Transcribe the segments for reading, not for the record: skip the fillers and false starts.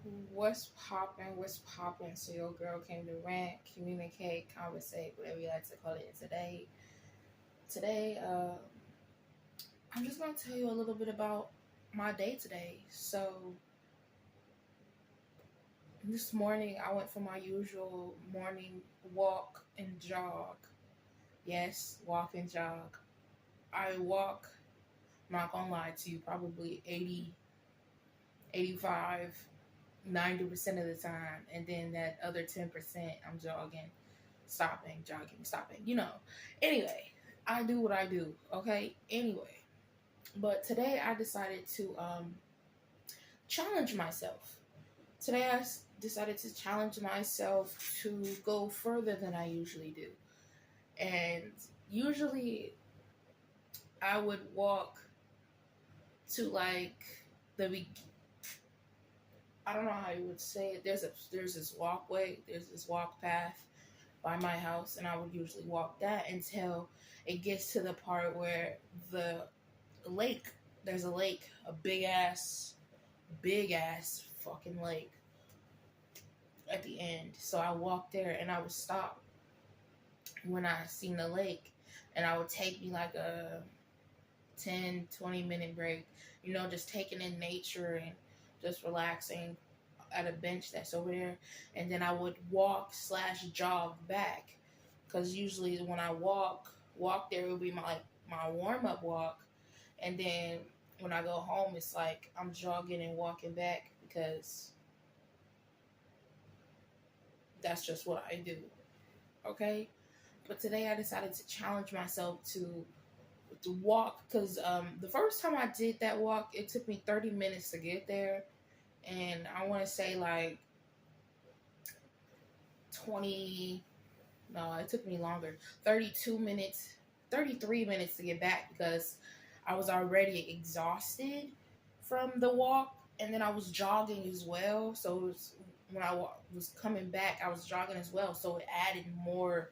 What's poppin'? What's poppin'? So your girl came to rant, communicate, conversate, whatever you like to call it. Today, I'm just gonna tell you a little bit about my day today. So this morning I went for my usual morning walk and jog. Yes, walk and jog. I walk. I'm not gonna lie to you. Probably 80, 85, 90% of the time, and then that other 10% I'm jogging, stopping, jogging, stopping, Anyway, I do what I do, okay? Anyway, but today I decided to challenge myself. Today decided to challenge myself to go further than I usually do. And usually I would walk to like the I don't know how you would say it. There's this walkway, there's this walk path by my house, and I would usually walk that until it gets to the part where the lake, there's a lake, a big ass fucking lake at the end. So I walked there and I would stop when I seen the lake, and I would take me like a 10-20 minute break, just taking in nature and just relaxing at a bench that's over there. And then I would walk slash jog back, because usually when I walk there, it would be my warm-up walk. And then when I go home, it's like I'm jogging and walking back, because that's just what I do, okay? But today I decided to challenge myself to walk, because the first time I did that walk, it took me 30 minutes to get there, and I want to say like 20, no, it took me longer, 32 minutes, 33 minutes to get back, because I was already exhausted from the walk, and then I was jogging as well. So when I was coming back, I was jogging as well, so it added more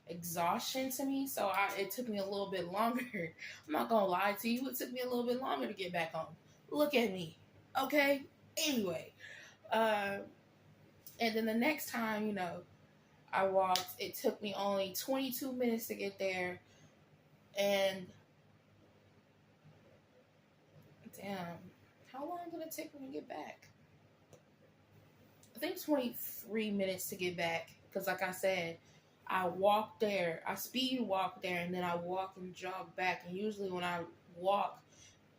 exhaustion to me. So it took me a little bit longer. I'm not gonna lie to you, it took me a little bit longer to get back home. Look at me, okay? Anyway, and then the next time, I walked, it took me only 22 minutes to get there, and damn, how long did it take me to get back? I think 23 minutes to get back, because like I said, I walked there, I speed walk there, and then I walk and jog back. And usually when I walk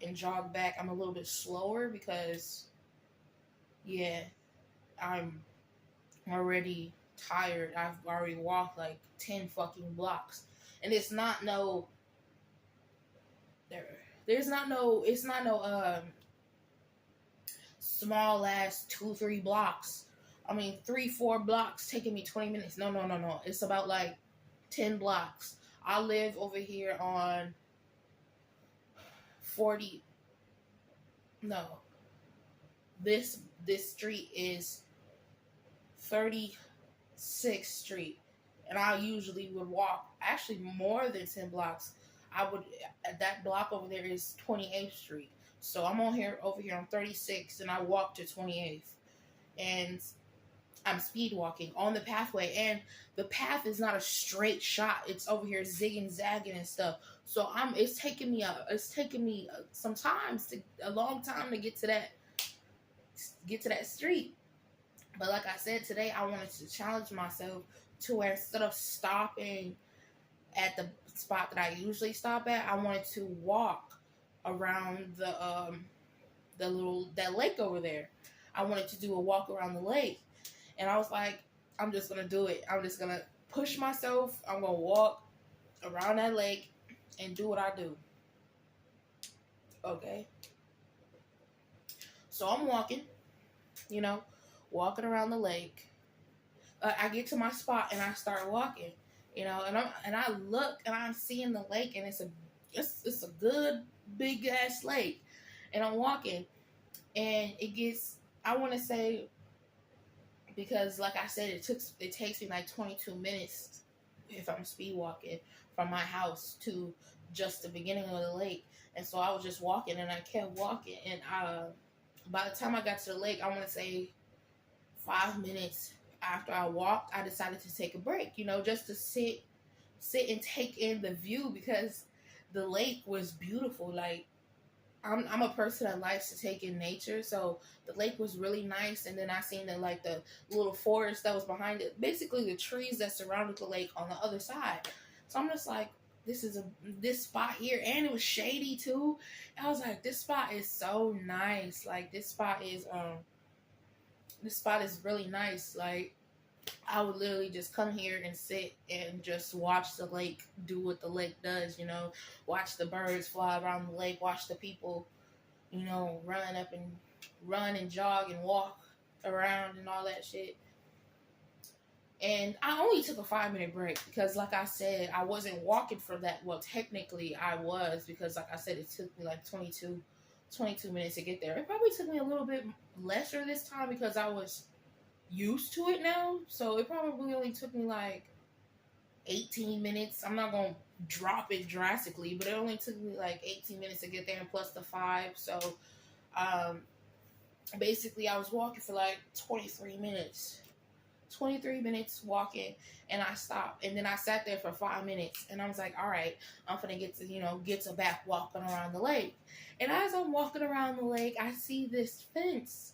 and jog back, I'm a little bit slower, because, yeah, I'm already tired. I've already walked like 10 fucking blocks. And it's not no, there's not no, it's not no, small ass 2-3 blocks. I mean, 3-4 blocks taking me 20 minutes. No. It's about like 10 blocks. I live over here on 40. No. This street is 36th Street. And I usually would walk actually more than 10 blocks. That block over there is 28th Street. So I'm over here on 36th, and I walk to 28th. And I'm speed walking on the pathway, and the path is not a straight shot. It's over here zigging, zagging and stuff. So it's taking me a long time to get to that street. But like I said, today I wanted to challenge myself to where instead of stopping at the spot that I usually stop at, I wanted to walk around that lake over there. I wanted to do a walk around the lake. And I was like, I'm just going to do it. I'm just going to push myself. I'm going to walk around that lake and do what I do. Okay. So I'm walking, walking around the lake. I get to my spot and I start walking, and I look and I'm seeing the lake, and it's a good big ass lake. And I'm walking, and it gets, I want to say, because like I said, it takes me like 22 minutes if I'm speed walking from my house to just the beginning of the lake. And so I was just walking, and I kept walking, and by the time I got to the lake, I want to say 5 minutes after I walked, I decided to take a break, just to sit and take in the view because the lake was beautiful. Like I'm a person that likes to take in nature, so the lake was really nice. And then I seen that like the little forest that was behind it, basically the trees that surrounded the lake on the other side. So I'm just like, this spot here, and it was shady too. I was like, this spot is so nice. Like this spot is really nice. Like I would literally just come here and sit and just watch the lake do what the lake does, watch the birds fly around the lake, watch the people, run and jog and walk around and all that shit. And I only took a 5 minute break because, like I said, I wasn't walking for that. Well, technically I was, because like I said, it took me like 22 minutes to get there. It probably took me a little bit lesser this time because I was used to it now. So it probably only took me like 18 minutes. I'm not going to drop it drastically, but it only took me like 18 minutes to get there, and plus the 5. So basically I was walking for like 23 minutes walking, and I stopped, and then I sat there for 5 minutes, and I was like, all right, I'm gonna get to back walking around the lake. And as I'm walking around the lake, I see this fence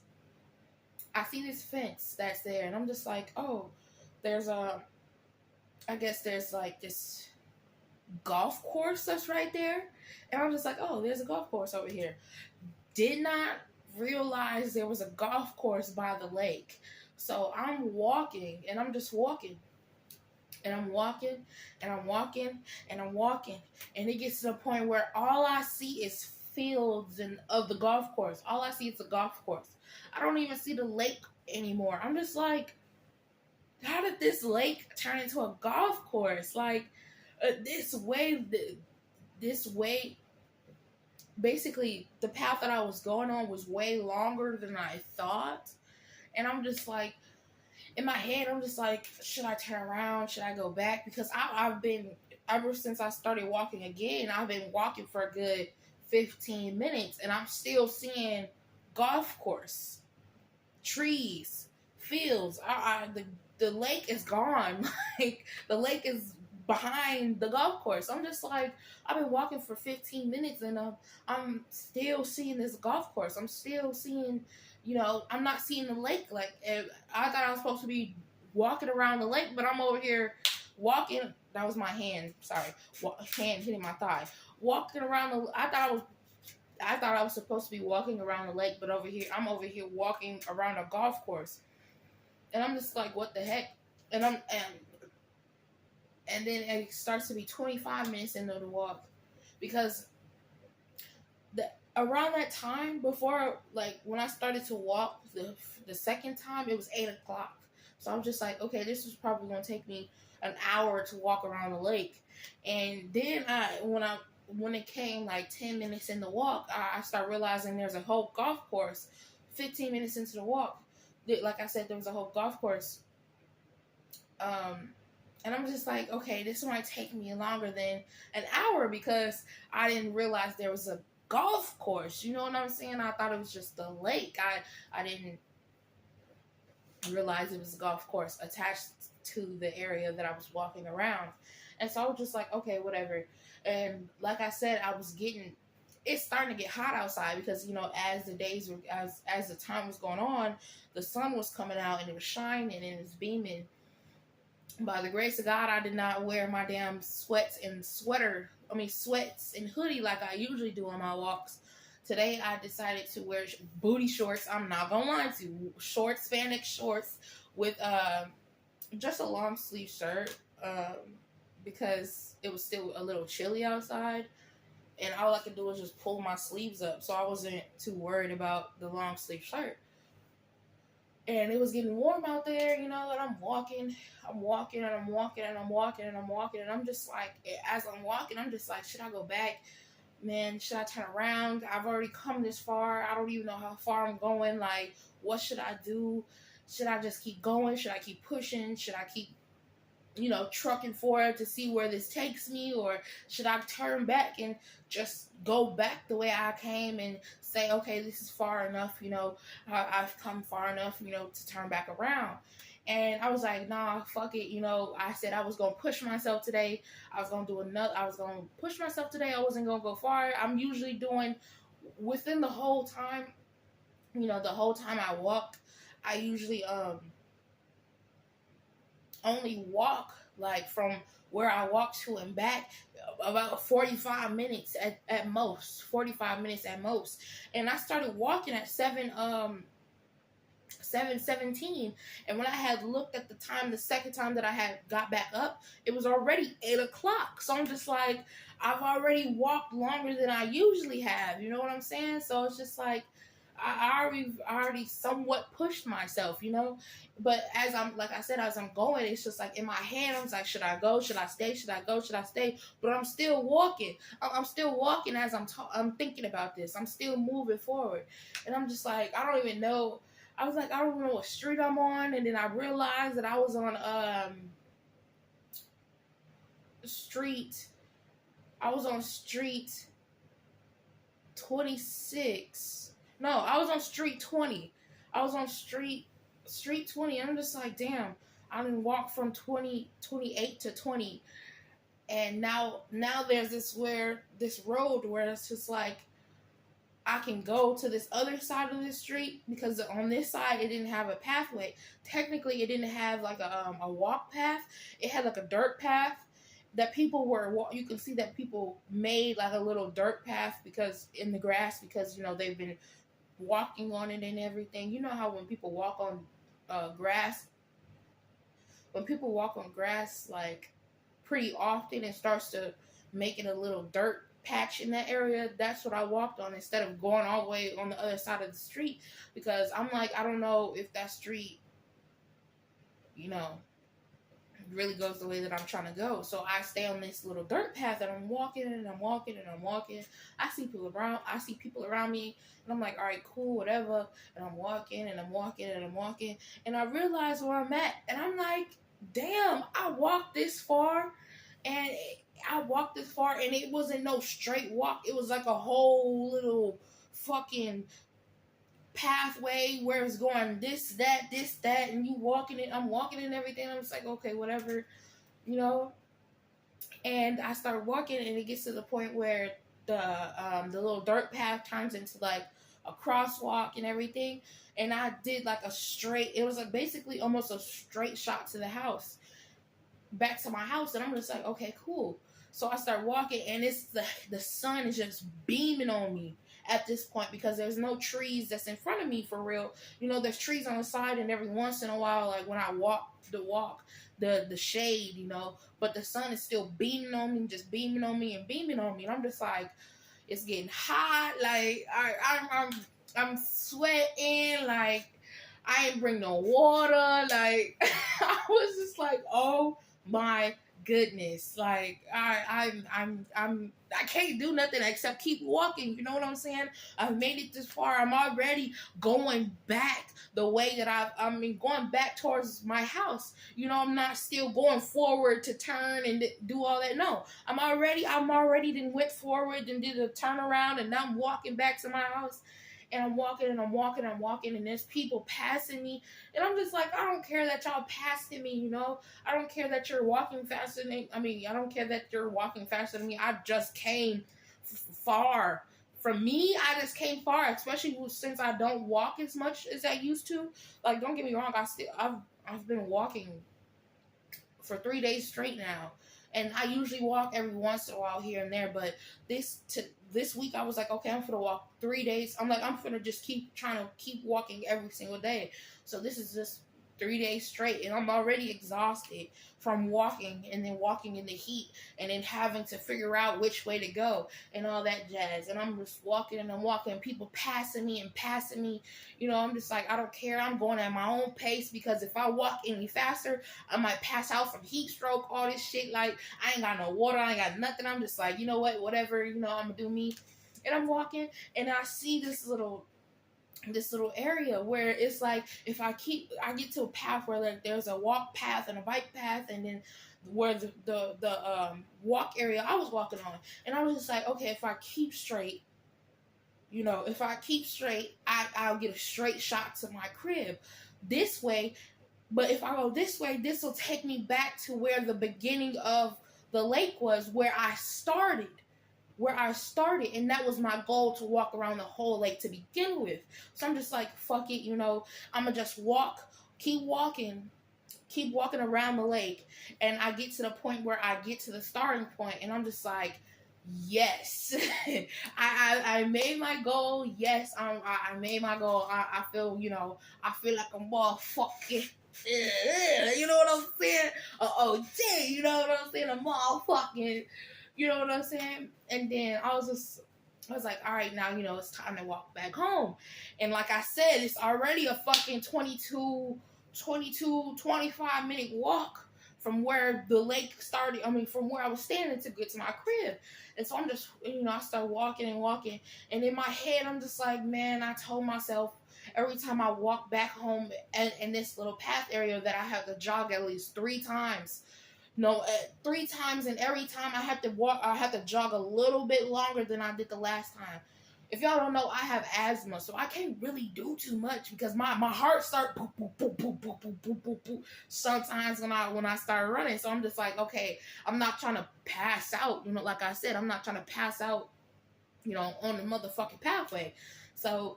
that's there, and I'm just like, oh, I guess there's like this golf course that's right there. And I'm just like, oh, there's a golf course over here. Did not realize there was a golf course by the lake. So I'm walking, and I'm just walking, and I'm walking, and I'm walking, and I'm walking, and it gets to the point where all I see is fields of the golf course. All I see is the golf course. I don't even see the lake anymore. I'm just like, how did this lake turn into a golf course? Like this way, basically the path that I was going on was way longer than I thought. And I'm just like, in my head, I'm just like, should I turn around? Should I go back? Because I've been, ever since I started walking again, I've been walking for a good 15 minutes, and I'm still seeing golf course, trees, fields. The lake is gone. Like, the lake is behind the golf course. I'm just like, I've been walking for 15 minutes, and I'm still seeing this golf course. I'm still seeing, I'm not seeing the lake. Like, I thought I was supposed to be walking around the lake, but I'm over here walking. That was my hand. Sorry, hand hitting my thigh. Walking around I thought I was supposed to be walking around the lake, but I'm over here walking around a golf course, and I'm just like, what the heck? And then it starts to be 25 minutes into the walk, because around that time, before, like, when I started to walk the second time, it was 8 o'clock. So I'm just like, okay, this is probably going to take me an hour to walk around the lake. And then when it came like 10 minutes in the walk, I started realizing there's a whole golf course. 15 minutes into the walk, like I said, there was a whole golf course. And I'm just like, okay, this might take me longer than an hour, because I didn't realize there was a golf course. You know what I'm saying? I thought it was just a lake. I didn't realize it was a golf course attached to the area that I was walking around. And so I was just like, okay, whatever. And like I said, it's starting to get hot outside, because, as the days were, as the time was going on, the sun was coming out, and it was shining, and it was beaming. By the grace of God, I did not wear my damn sweats and hoodie like I usually do on my walks. Today, I decided to wear booty shorts. I'm not gonna lie to you. Spandex shorts with just a long sleeve shirt, because it was still a little chilly outside, and all I could do was just pull my sleeves up, so I wasn't too worried about the long sleeve shirt. And it was getting warm out there, and I'm walking, and I'm just like, as I'm walking, I'm just like, should I go back? Man, should I turn around? I've already come this far. I don't even know how far I'm going. Like, what should I do? Should I just keep going? Should I keep pushing? Should I keep trucking forward to see where this takes me, or should I turn back and just go back the way I came and say, okay, this is far enough, I've come far enough, to turn back around. And I was like, nah, fuck it. I said I was going to push myself today. I was going to push myself today. I wasn't going to go far. I'm usually doing within the whole time, the whole time I walk, I usually, only walk like from where I walk to and back about 45 minutes at most. 45 minutes at most. And I started walking at 7:17, and when I had looked at the time, the second time that I had got back up, it was already 8 o'clock. So I'm just like, I've already walked longer than I usually have. You know what I'm saying? So it's just like, I already somewhat pushed myself, But as I'm going, it's just like in my head, I'm like, should I go? Should I stay? Should I go? Should I stay? But I'm still walking. I'm still walking as I'm thinking about this. I'm still moving forward, and I'm just like, I don't even know. I was like, I don't even know what street I'm on, and then I realized that I was on street. I was on street 26. No, I was on street 20. I was on street 20. And I'm just like, damn, I didn't walk from 28 to 20. And now there's this road where it's just like, I can go to this other side of the street, because on this side it didn't have a pathway. Technically, it didn't have like a walk path. It had like a dirt path that you can see that people made like a little dirt path because in the grass, because they've been walking on it and everything. You know how when people walk on grass, like pretty often, it starts to make it a little dirt patch in that area. That's what I walked on instead of going all the way on the other side of the street, because I'm like, I don't know if that street really goes the way that I'm trying to go. So I stay on this little dirt path and I'm walking and I'm walking and I'm walking. I see people around me, and I'm like, all right, cool, whatever. And I'm walking and I'm walking and I'm walking, and I realize where I'm at, and I'm like, damn, I walked this far, and it wasn't no straight walk. It was like a whole little fucking pathway where it's going this, that, and you walking it, I'm walking and everything. I'm just like, okay, whatever, And I start walking, and it gets to the point where the little dirt path turns into like a crosswalk and everything. And I did like it was like basically almost a straight shot to the house, back to my house. And I'm just like, okay, cool. So I start walking, and it's the sun is just beaming on me at this point, because there's no trees that's in front of me for real. There's trees on the side, and every once in a while, like when I walk, the shade, but the sun is still beaming on me, just beaming on me and beaming on me. And I'm just like, it's getting hot. Like I'm sweating. Like I ain't bring no water. Like I was just like, oh my goodness. Like I can't do nothing except keep walking. You know what I'm saying? I've made it this far. I'm already going back the way that going back towards my house. I'm not still going forward to turn and do all that. No, I'm already then went forward and did a turnaround, and now I'm walking back to my house. And I'm walking and I'm walking and I'm walking, and there's people passing me. And I'm just like, I don't care that y'all passing me, I don't care that you're walking faster than me. I don't care that you're walking faster than me. I just came far. For me, I just came far, especially since I don't walk as much as I used to. Like, don't get me wrong, I've been walking for 3 days straight now. And I usually walk every once in a while here and there, but this week I was like, okay, I'm gonna walk 3 days. I'm gonna just keep walking every single day. So this is just 3 days straight, and I'm already exhausted from walking, and then walking in the heat, and then having to figure out which way to go and all that jazz. And I'm just walking and I'm walking, and people passing me. I'm just like, I don't care. I'm going at my own pace, because if I walk any faster, I might pass out from heat stroke, all this shit. Like, I ain't got no water, I ain't got nothing. I'm just like, you know what, whatever, I'm gonna do me. And I'm walking, and I see this little area where it's like, if I get to a path where like there's a walk path and a bike path, and then where the walk area I was walking on, and I was just like, okay, if I keep straight, if I keep straight, I'll get a straight shot to my crib. This way, but if I go this way, this will take me back to where the beginning of the lake was, where I started. And that was my goal, to walk around the whole lake to begin with. So I'm just like, fuck it, I'm gonna just keep walking around the lake, and I get to the point where I get to the starting point, and I'm just like, yes, I made my goal. Yes, I made my goal. I feel, I feel like a motherfucking, you know what I'm saying? OG, you know what I'm saying? A motherfucking, you know what I'm saying? And then I was like, all right, now, it's time to walk back home. And like I said, it's already a fucking 25-minute walk from where the lake started. From where I was standing to get to my crib. And so I'm just, I start walking and walking. And in my head, I'm just like, man, I told myself every time I walk back home in this little path area that I have to jog at least 3 times. 3 times, and every time I have to jog a little bit longer than I did the last time. If y'all don't know, I have asthma, so I can't really do too much because my heart starts boop, boop, boop, boop, boop, boop, boop, boop, boop, sometimes when I start running. So I'm just like, okay, I'm not trying to pass out. Like I said, I'm not trying to pass out, on the motherfucking pathway. So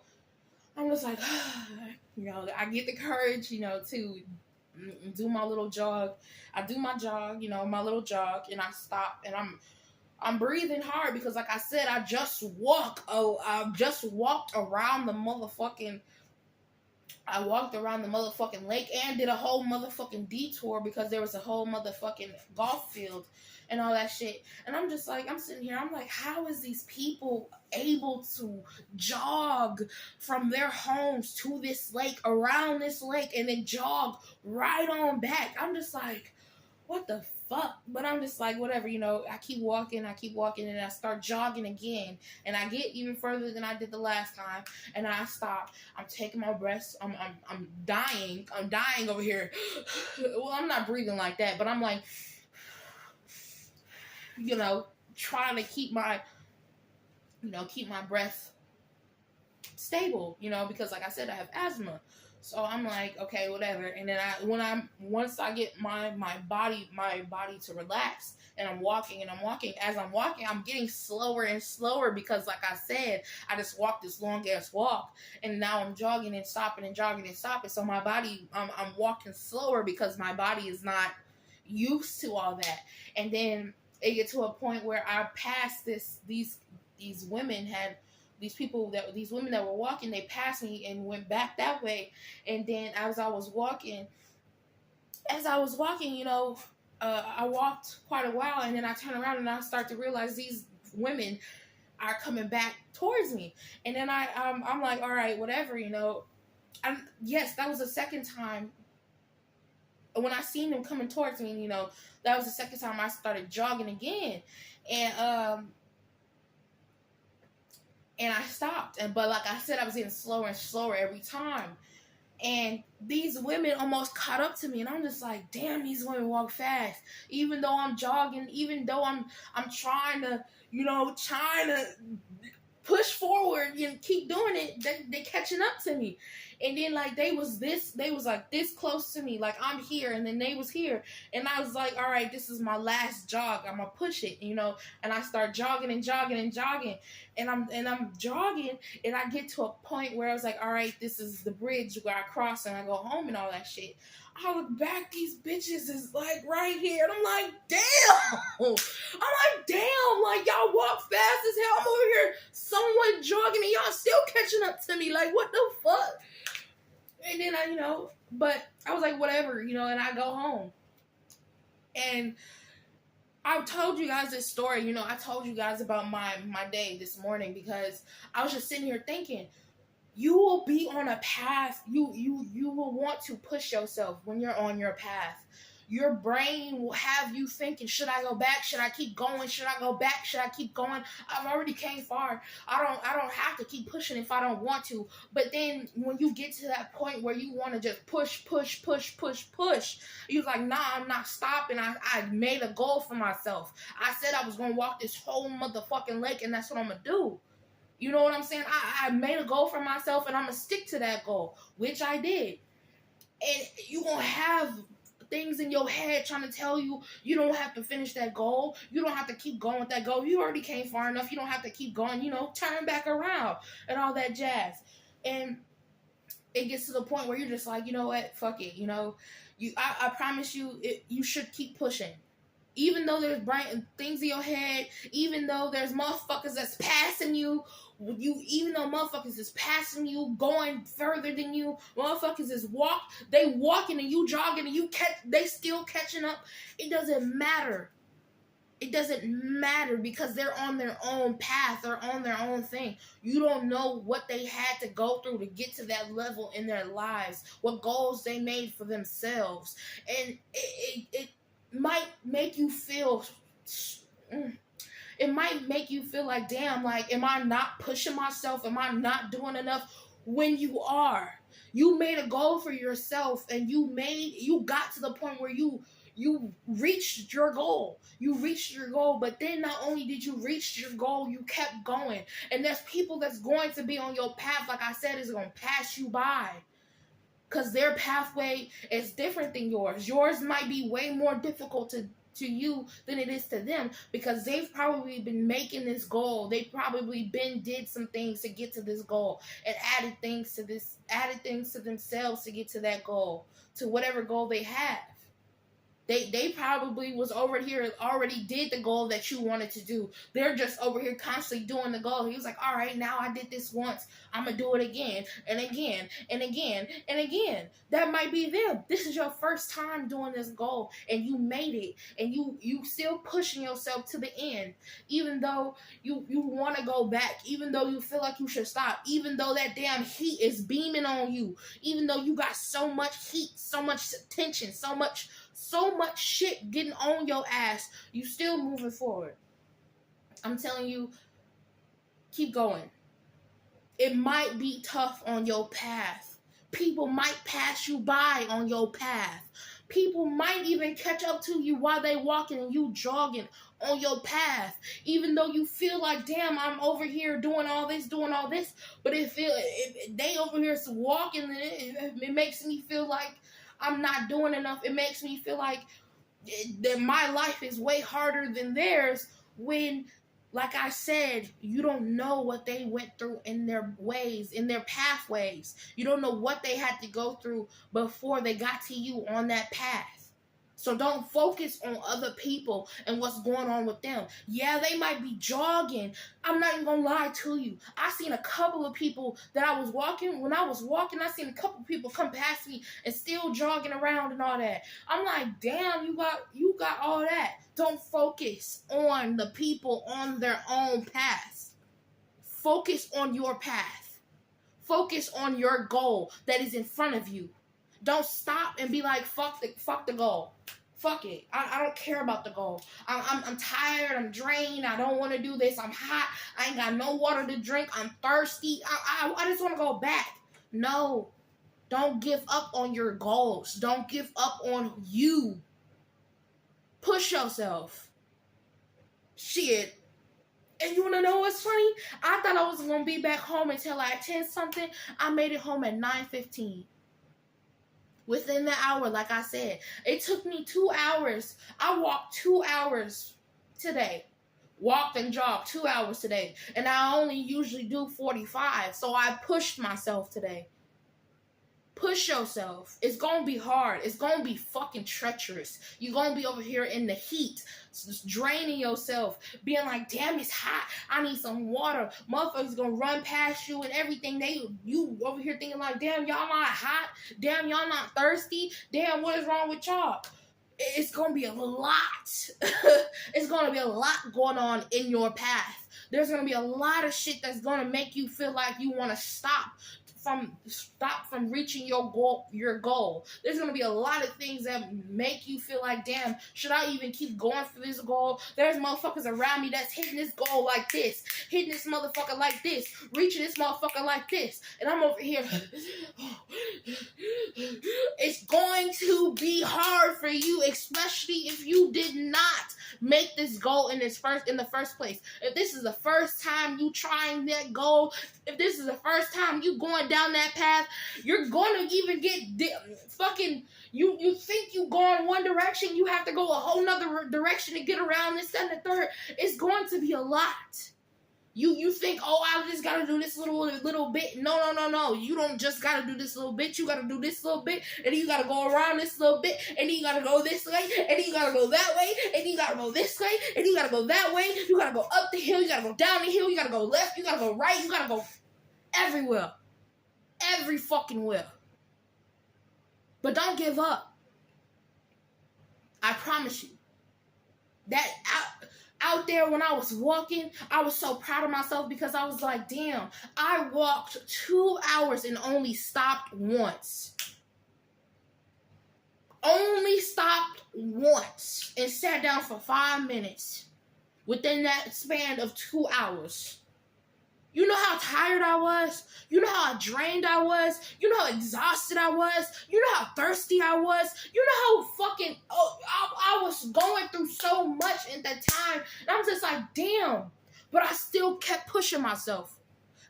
I'm just like, I get the courage, to do my little jog. I do my jog, my little jog, and I stop, and I'm breathing hard because, like I said, I just walked around the motherfucking. I walked around the motherfucking lake and did a whole motherfucking detour because there was a whole motherfucking golf field and all that shit. And I'm just like, I'm sitting here, I'm like, how is these people able to jog from their homes to this lake, around this lake, and then jog right on back? I'm just like, what the fuck? But I'm just like, whatever, I keep walking, and I start jogging again, and I get even further than I did the last time, and I stop. I'm taking my breaths. I'm dying over here. Well, I'm not breathing like that, but I'm like, trying to keep my breath stable, because like I said, I have asthma. So I'm like, okay, whatever. And then once I get my body to relax, and I'm walking, as I'm walking, I'm getting slower and slower because, like I said, I just walked this long ass walk, and now I'm jogging and stopping and jogging and stopping. So my body, I'm walking slower because my body is not used to all that. And then it get to a point where I passed these women had. These women that were walking, they passed me and went back that way. And then as I was walking, I walked quite a while, and then I turn around and I start to realize these women are coming back towards me. And then I'm like, all right, whatever, yes, that was the second time when I seen them coming towards me, that was the second time I started jogging again. And I stopped. But like I said, I was getting slower and slower every time. And these women almost caught up to me. And I'm just like, damn, these women walk fast. Even though I'm jogging, even though I'm trying to, trying to push forward and keep doing it, they catching up to me. And then like they was like this close to me, like I'm here, and then they was here, and I was like, all right, this is my last jog, I'm gonna push it, and I start jogging and jogging and jogging, and I'm jogging, and I get to a point where I was like, all right, this is the bridge where I cross and I go home and all that shit. I look back, these bitches is like right here, and I'm like, damn, like y'all walk fast as hell, I'm over here somewhat jogging and y'all still catching up to me, like what the fuck? And then but I was like, whatever, and I go home. And I told you guys this story, I told you guys about my day this morning because I was just sitting here thinking, you will be on a path, you will want to push yourself when you're on your path. your brain will have you thinking, should I go back? Should I keep going? Should I go back? Should I keep going? I've already came far. I don't have to keep pushing if I don't want to. But then when you get to that point where you want to just push, you're like, nah, I'm not stopping. I made a goal for myself. I said I was going to walk this whole motherfucking lake, and that's what I'm going to do. You know what I'm saying? I made a goal for myself, and I'm going to stick to that goal, which I did. And you're going to have things in your head trying to tell you you don't have to finish that goal. You don't have to keep going with that goal. You already came far enough. You don't have to keep going, turn back around and all that jazz. And it gets to the point where you're just like, you know what? Fuck it. I promise you, you should keep pushing. Even though there's bright things in your head, even though there's motherfuckers that's passing you, even though motherfuckers is passing you, going further than you, motherfuckers is walking and you jogging and they still catching up. It doesn't matter. It doesn't matter because they're on their own path. They're on their own thing. You don't know what they had to go through to get to that level in their lives, what goals they made for themselves. And it might make you feel, like, damn, like, am I not pushing myself? Am I not doing enough? When you are. You made a goal for yourself, and you got to the point where you reached your goal. You reached your goal, but then not only did you reach your goal, you kept going. And there's people that's going to be on your path, like I said, is going to pass you by. Because their pathway is different than yours. Yours might be way more difficult to you than it is to them, because they've probably been making this goal. They probably did some things to get to this goal and added things to themselves to get to that goal, to whatever goal they have. They probably was over here, already did the goal that you wanted to do. They're just over here constantly doing the goal. He was like, all right, now I did this once. I'm going to do it again and again and again and again. That might be them. This is your first time doing this goal, and you made it, and you still pushing yourself to the end, even though you want to go back, even though you feel like you should stop, even though that damn heat is beaming on you, even though you got so much heat, so much tension, so much shit getting on your ass, you still moving forward. I'm telling you, keep going. It might be tough on your path. People might pass you by on your path. People might even catch up to you while they walking and you jogging on your path. Even though you feel like, damn, I'm over here doing all this. But they over here walking, and it makes me feel like I'm not doing enough. It makes me feel like that my life is way harder than theirs, when, like I said, you don't know what they went through in their ways, in their pathways. You don't know what they had to go through before they got to you on that path. So don't focus on other people and what's going on with them. Yeah, they might be jogging. I'm not even going to lie to you. I seen a couple of people that I was walking. When I was walking, I seen a couple of people come past me and still jogging around and all that. I'm like, damn, you got all that. Don't focus on the people on their own path. Focus on your path. Focus on your goal that is in front of you. Don't stop and be like, fuck the goal. Fuck it. I don't care about the goal. I'm tired. I'm drained. I don't want to do this. I'm hot. I ain't got no water to drink. I'm thirsty. I just want to go back. No. Don't give up on your goals. Don't give up on you. Push yourself. Shit. And you want to know what's funny? I thought I was going to be back home until like 10 something. I made it home at 9:15. Within the hour, like I said. It took me 2 hours. I walked 2 hours today. Walked and jogged 2 hours today. And I only usually do 45. So I pushed myself today. Push yourself. It's going to be hard. It's going to be fucking treacherous. You're going to be over here in the heat, just draining yourself, being like, damn, it's hot. I need some water. Motherfuckers going to run past you and everything. You over here thinking like, damn, y'all not hot. Damn, y'all not thirsty. Damn, what is wrong with y'all? It's going to be a lot. It's going to be a lot going on in your path. There's going to be a lot of shit that's going to make you feel like you want to stop. from reaching your goal. There's gonna be a lot of things that make you feel like, damn, should I even keep going for this goal? There's motherfuckers around me that's hitting this goal like this, hitting this motherfucker like this, reaching this motherfucker like this, and I'm over here. It's going to be hard for you, especially if you did not make this goal in the first place. If this is the first time you trying that goal, if this is the first time you going down that path, you're going to even get fucking, you think you go in one direction, you have to go a whole nother direction to get around this and the third. It's going to be a lot. You think, oh, I just gotta do this little bit. No. You don't just gotta do this little bit. You gotta do this little bit, and then you gotta go around this little bit, and then you gotta go this way, and then you gotta go that way, and then you gotta go this way, and then you gotta go that way. You gotta go up the hill, you gotta go down the hill, you gotta go left, you gotta go right, you gotta go everywhere. Every fucking where. But don't give up. I promise you. That out there when I was walking, I was so proud of myself because I was like, damn, I walked 2 hours and only stopped once. Only stopped once and sat down for 5 minutes within that span of 2 hours. You know how tired I was? You know how drained I was? You know how exhausted I was? You know how thirsty I was? You know how fucking, I was going through so much at that time. And I'm just like, damn. But I still kept pushing myself.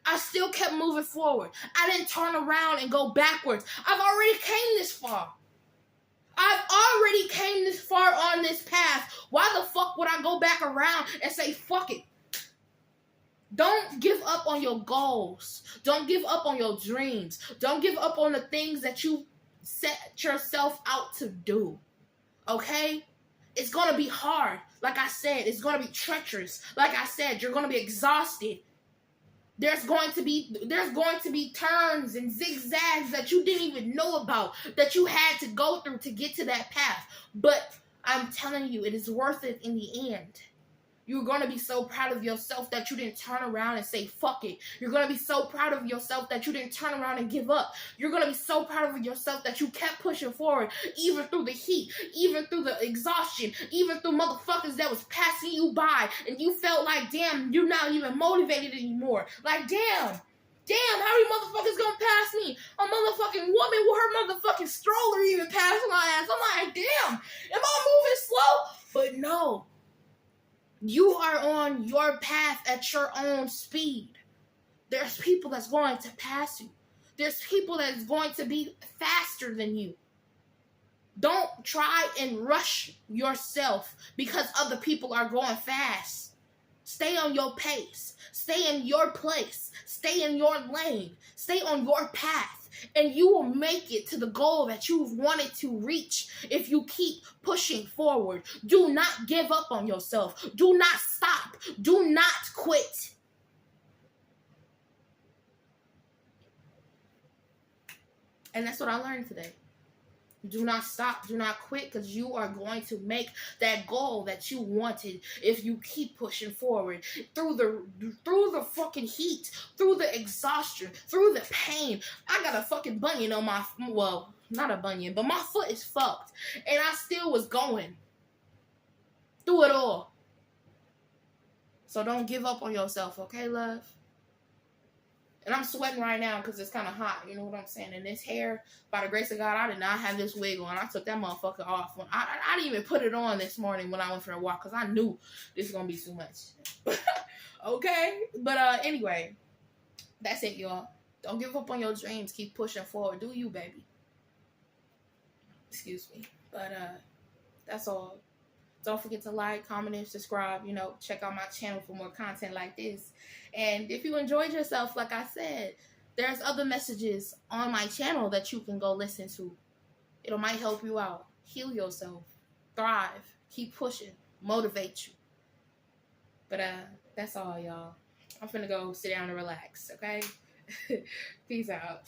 I still kept moving forward. I didn't turn around and go backwards. I've already came this far. I've already came this far on this path. Why the fuck would I go back around and say, fuck it? Don't give up on your goals. Don't give up on your dreams. Don't give up on the things that you set yourself out to do. Okay? It's going to be hard. Like I said, it's going to be treacherous. Like I said, you're going to be exhausted. There's going to be turns and zigzags that you didn't even know about, that you had to go through to get to that path. But I'm telling you, it is worth it in the end. You're going to be so proud of yourself that you didn't turn around and say, fuck it. You're going to be so proud of yourself that you didn't turn around and give up. You're going to be so proud of yourself that you kept pushing forward, even through the heat, even through the exhaustion, even through motherfuckers that was passing you by, and you felt like, damn, you're not even motivated anymore. Like, damn, how many motherfuckers gonna pass me? A motherfucking woman with her motherfucking stroller even passed my ass. I'm like, damn, am I moving slow? But no. You are on your path at your own speed. There's people that's going to pass you. There's people that's going to be faster than you. Don't try and rush yourself because other people are going fast. Stay on your pace. Stay in your place. Stay in your lane. Stay on your path. And you will make it to the goal that you've wanted to reach if you keep pushing forward. Do not give up on yourself. Do not stop. Do not quit. And that's what I learned today. Do not stop. Do not quit, because you are going to make that goal that you wanted if you keep pushing forward through the fucking heat, through the exhaustion, through the pain. I got a fucking bunion on my, well, not a bunion, but my foot is fucked, and I still was going through it all. So don't give up on yourself, okay, love? And I'm sweating right now because it's kind of hot. You know what I'm saying? And this hair, by the grace of God, I did not have this wig on. I took that motherfucker off. I didn't even put it on this morning when I went for a walk because I knew this was going to be too much. Okay? But anyway, that's it, y'all. Don't give up on your dreams. Keep pushing forward. Do you, baby. Excuse me. But that's all. Don't forget to like, comment, and subscribe. You know, check out my channel for more content like this. And if you enjoyed yourself, like I said, there's other messages on my channel that you can go listen to. It might help you out. Heal yourself. Thrive. Keep pushing. Motivate you. But that's all, y'all. I'm finna go sit down and relax, okay? Peace out.